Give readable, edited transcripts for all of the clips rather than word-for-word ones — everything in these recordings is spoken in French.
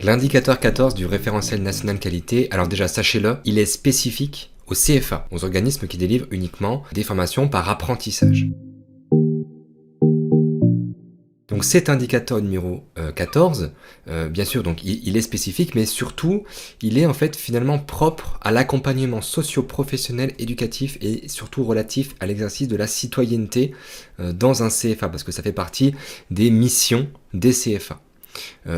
L'indicateur 14 du référentiel national qualité, alors déjà sachez-le, il est spécifique aux CFA, aux organismes qui délivrent uniquement des formations par apprentissage. Donc cet indicateur numéro 14, bien sûr, donc il est spécifique, mais surtout, il est en fait finalement propre à l'accompagnement socio-professionnel, éducatif et surtout relatif à l'exercice de la citoyenneté dans un CFA, parce que ça fait partie des missions des CFA.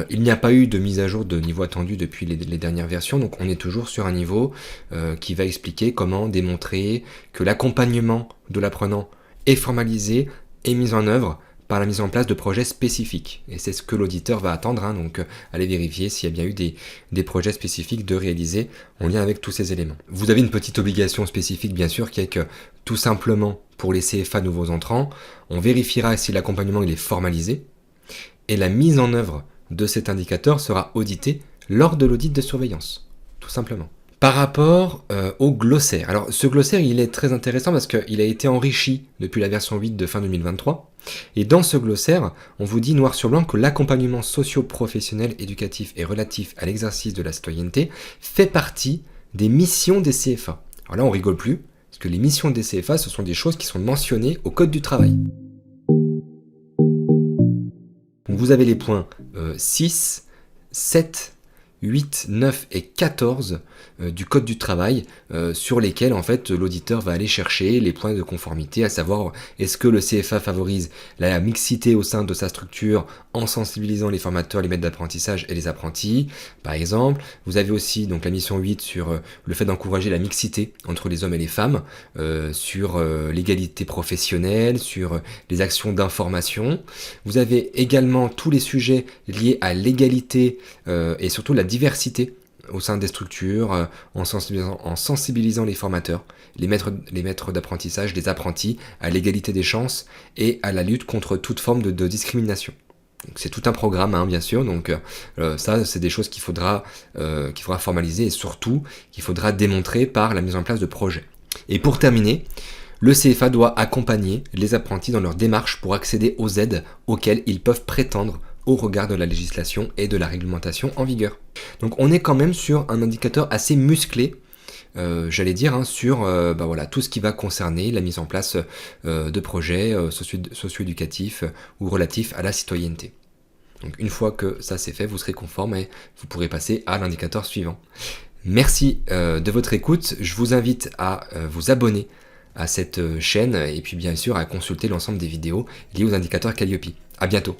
Il n'y a pas eu de mise à jour de niveau attendu depuis les dernières versions, donc on est toujours sur un niveau qui va expliquer comment démontrer que l'accompagnement de l'apprenant est formalisé et mis en œuvre par la mise en place de projets spécifiques. Et c'est ce que l'auditeur va attendre, hein, donc allez vérifier s'il y a bien eu des projets spécifiques de réaliser en lien avec tous ces éléments. Vous avez une petite obligation spécifique bien sûr qui est que tout simplement pour les CFA nouveaux entrants, on vérifiera si l'accompagnement il est formalisé et la mise en œuvre de cet indicateur sera auditée lors de l'audit de surveillance, tout simplement. Par rapport au glossaire, alors ce glossaire il est très intéressant parce qu'il a été enrichi depuis la version 8 de fin 2023, et dans ce glossaire, on vous dit noir sur blanc que l'accompagnement socio-professionnel, éducatif et relatif à l'exercice de la citoyenneté fait partie des missions des CFA. Alors là on rigole plus, parce que les missions des CFA ce sont des choses qui sont mentionnées au Code du travail. Donc vous avez les points 6, 7, 8, 9 et 14 du Code du travail sur lesquels en fait l'auditeur va aller chercher les points de conformité, à savoir est-ce que le CFA favorise la mixité au sein de sa structure en sensibilisant les formateurs, les maîtres d'apprentissage et les apprentis, par exemple. Vous avez aussi donc la mission 8 sur le fait d'encourager la mixité entre les hommes et les femmes, sur l'égalité professionnelle, sur les actions d'information. Vous avez également tous les sujets liés à l'égalité et surtout la diversité au sein des structures, en sensibilisant les formateurs, les maîtres d'apprentissage, les apprentis, à l'égalité des chances et à la lutte contre toute forme de discrimination. Donc c'est tout un programme, hein, bien sûr, donc ça c'est des choses qu'il faudra formaliser et surtout qu'il faudra démontrer par la mise en place de projets. Et pour terminer, le CFA doit accompagner les apprentis dans leur démarche pour accéder aux aides auxquelles ils peuvent prétendre au regard de la législation et de la réglementation en vigueur. Donc on est quand même sur un indicateur assez musclé, j'allais dire, hein, sur voilà, tout ce qui va concerner la mise en place de projets socio-éducatifs ou relatifs à la citoyenneté. Donc une fois que ça c'est fait, vous serez conforme et vous pourrez passer à l'indicateur suivant. Merci de votre écoute, je vous invite à vous abonner à cette chaîne et puis bien sûr à consulter l'ensemble des vidéos liées aux indicateurs Calliope. À bientôt.